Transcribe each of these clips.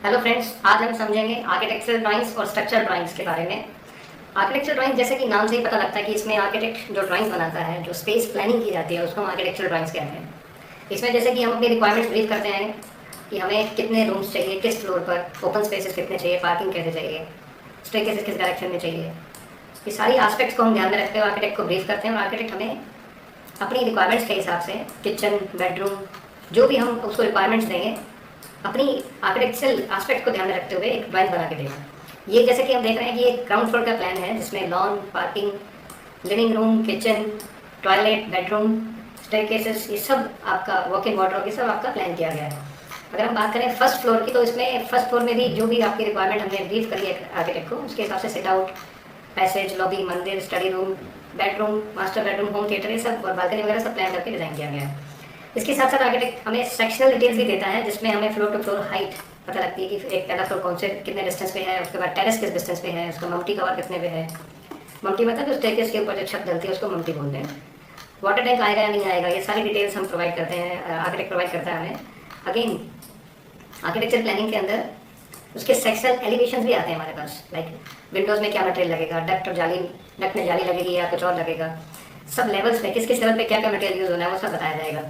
Hello friends, आज हम समझेंगे आर्किटेक्चरल ड्राइंग्स और स्ट्रक्चरल ड्राइंग्स के बारे में। आर्किटेक्चरल ड्राइंग जैसे कि नाम से ही पता लगता है कि इसमें आर्किटेक्ट जो ड्राइंग्स बनाता है, जो स्पेस प्लानिंग की जाती है, उसको हम आर्किटेक्चरल ड्राइंग्स कहते हैं। इसमें जैसे कि हम अपनी रिक्वायरमेंट्स ब्रीफ करते हैं कि हमें कितने रूम्स चाहिए, किस फ्लोर पर, ओपन स्पेसेस कितने चाहिए, पार्किंग कैसे चाहिए, स्टेयरकेसेस किस डायरेक्शन में चाहिए। ये सारी एस्पेक्ट्स को हम ध्यान में रखते हुए आर्किटेक्ट को ब्रीफ करते हैं और आर्किटेक्ट हमें अपनी रिक्वायरमेंट्स के हिसाब से किचन, बेडरूम, जो भी हम उसको रिक्वायरमेंट्स देंगे, अपनी आर्किटेक्चरल एस्पेक्ट को ध्यान में रखते हुए एक ड्राइंग बना के देगा। ये जैसे कि हम देख रहे हैं कि ये ग्राउंड फ्लोर का प्लान है जिसमें lawn, parking, living room, kitchen, toilet, bedroom, staircases, ये सब आपका वॉक इन वार्डरोब, ये सब आपका प्लान किया गया है। अगर हम बात करें फर्स्ट फ्लोर की, तो इसमें फर्स्ट फ्लोर में भी जो भी आपकी रिक्वायरमेंट हमने ब्रीफ करी है आर्किटेक्ट को, उसके हिसाब से सिट आउट, पैसेज, लॉबी, मंदिर, study room, bedroom, master bedroom, home theatre, ये सब और बालकनी वगैरह सब प्लान करके डिज़ाइन किया गया है। इसके साथ साथ आर्किटेक्ट हमें सेक्शनल डिटेल्स भी देता है जिसमें हमें फ्लोर टू फ्लोर हाइट पता लगती है कि एक पहला फ्लोर कौन से कितने डिस्टेंस पे है, उसके बाद टेरेस किस डिस्टेंस पे है, उसका मम्टी कवर कितने पे है। मम्टी मतलब जो स्टेयरकेस के ऊपर जो छत डलती है उसको मम्टी बोलते हैं। वाटर टैंक आएगा या नहीं आएगा, ये सारी डिटेल्स हम प्रोवाइड करते हैं, आर्किटेक्ट प्रोवाइड करता है हमें। अगेन आर्किटेक्चर प्लानिंग के अंदर उसके सेक्शनल एलिवेशन भी आते हैं हमारे पास, लाइक विंडोज़ में क्या मटेरियल लगेगा, डक्ट और जाली, डक्ट में जाली लगेगी या कुछ और लगेगा, सब लेवल्स पे किस किस लेवल पे क्या क्या मटेरियल यूज़ होना है वो सब बताया जाएगा।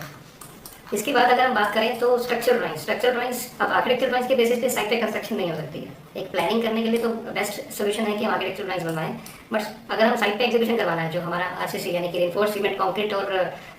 इसके बाद अगर हम बात करें तो स्ट्रक्चरल ड्राइंग्स अब आर्किटेक्चर ड्राइंग्स के बेसिस पे साइट पे कंस्ट्रक्शन नहीं हो सकती है। एक प्लानिंग करने के लिए तो बेस्ट सोल्यूशन है कि हम आर्किटेक्चर ड्राइंग्स बनवाएं, बट अगर हम साइट पे एग्जीक्यूशन करवाना है, जो हमारा आरसीसी यानी कि रेनफोर्स सीमेंट कंक्रीट और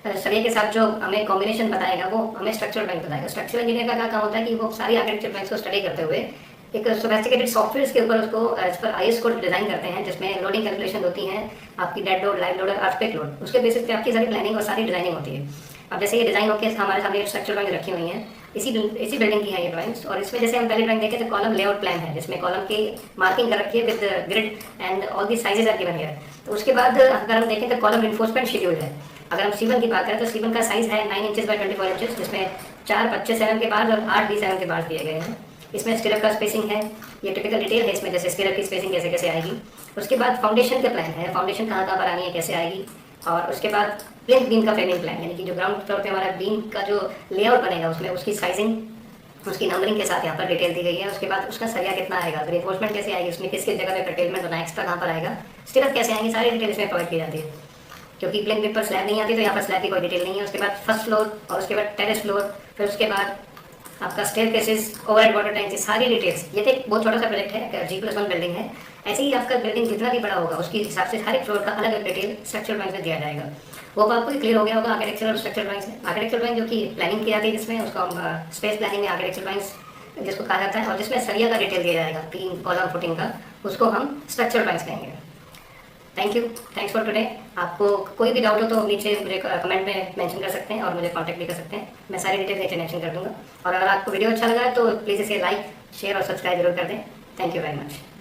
सरिया के साथ जो हमें कॉम्बिनेशन बताएगा वो हमें स्ट्रक्चरल ड्राइंग बताएगा। स्ट्रक्चरल इंजीनियर का क्या काम होता है कि वो सारी आर्किटेक्चर ड्राइंग्स को स्टडी करते हुए एक सोफिस्टिकेटेड सॉफ्टवेयर के ऊपर उसको as per IS code design करते हैं, जिसमें लोडिंग कैलकुलेशन होती हैं, आपकी डेड लोड, लाइव लोड और अर्थक्वेक लोड, उसके बेसिस पे आपकी सारी प्लानिंग और सारी डिजाइनिंग होती है। अब जैसे ये डिज़ाइन होकर हमारे सामने स्ट्रक्चर ड्राइंग रखी हुई हैं, इसी बिल्डिंग की है ये ड्राइंग्स। और इसमें जैसे हम पहले ड्राइंग देखें तो कॉलम लेआउट प्लान है जिसमें कॉलम की मार्किंग कर रखी है with grid and all the sizes are given here. तो उसके बाद अगर हम देखें तो कॉलम रिइंफोर्समेंट शेड्यूल है। अगर हम C1 की बात करें तो C1 का साइज है 9 इंचेस बाय 24 इंचेस, जिसमें 4 25 7 के बाद और 8 D7 के बाद दिए गए हैं। इसमें स्टिरअप का स्पेसिंग है, ये टिपिकल डिटेल है इसमें, जैसे स्टिरअप की स्पेसिंग कैसे कैसे आएगी। उसके बाद फाउंडेशन का प्लान है, फाउंडेशन कहाँ कहाँ पर आनी है, कैसे आएगी। और उसके बाद प्लिंथ बीम का फ्रेमिंग प्लान, यानी कि जो ग्राउंड फ्लोर पे हमारा बीम का जो लेआउट बनेगा उसमें उसकी साइजिंग, उसकी नंबरिंग के साथ यहाँ पर डिटेल दी गई है। उसके बाद उसका सरिया कितना आएगा, रिइंफोर्समेंट कैसे आएगी, उसमें किस किस जगह पे कर्टेलमेंट होना है, एक्स्ट्रा कहाँ पर आएगा, स्टिरअप कैसे आएंगे, सारी डिटेल इसमें प्रोवाइड की जाती है। क्योंकि प्लेन बीम पर स्लैब नहीं आती तो यहाँ पर स्लैब की कोई डिटेल नहीं है। उसके बाद फर्स्ट फ्लोर और उसके बाद टेरेस फ्लोर, फिर उसके बाद आपका स्टेयरकेसेस, ओवरहेड वाटर टैंक, सारी डिटेल्स। ये तो एक बहुत छोटा सा प्रोजेक्ट है, G+1 बिल्डिंग है। ऐसे ही आपका बिल्डिंग जितना भी बड़ा होगा उसके हिसाब से हर एक फ्लोर का अलग अलग डिटेल स्ट्रक्चर ड्राइंग में दिया जाएगा। वो आपको क्लियर हो गया होगा आर्किटेक्चर और स्ट्रक्चर ड्राइंग्स में। आर्किटेक्चर ड्राइंग जो कि प्लानिंग की जाती है, जिसमें उसको हम स्पेस प्लानिंग में आर्किटेक्चर ड्राइंग्स जिसको कहा जाता है, और जिसमें सरिया का डिटेल दिया जाएगा, 3 कॉलम फुटिंग का, उसको हम स्ट्रक्चर ड्राइंग्स कहेंगे। Thank you, thanks for today. आपको कोई भी डाउट हो तो नीचे मुझे कमेंट में मेंशन कर सकते हैं और मुझे कांटेक्ट भी कर सकते हैं, मैं सारी डिटेल नीचे मेंशन कर दूंगा। और अगर आपको वीडियो अच्छा लगा है तो प्लीज़ इसे लाइक, शेयर और सब्सक्राइब जरूर कर दें। Thank you very much.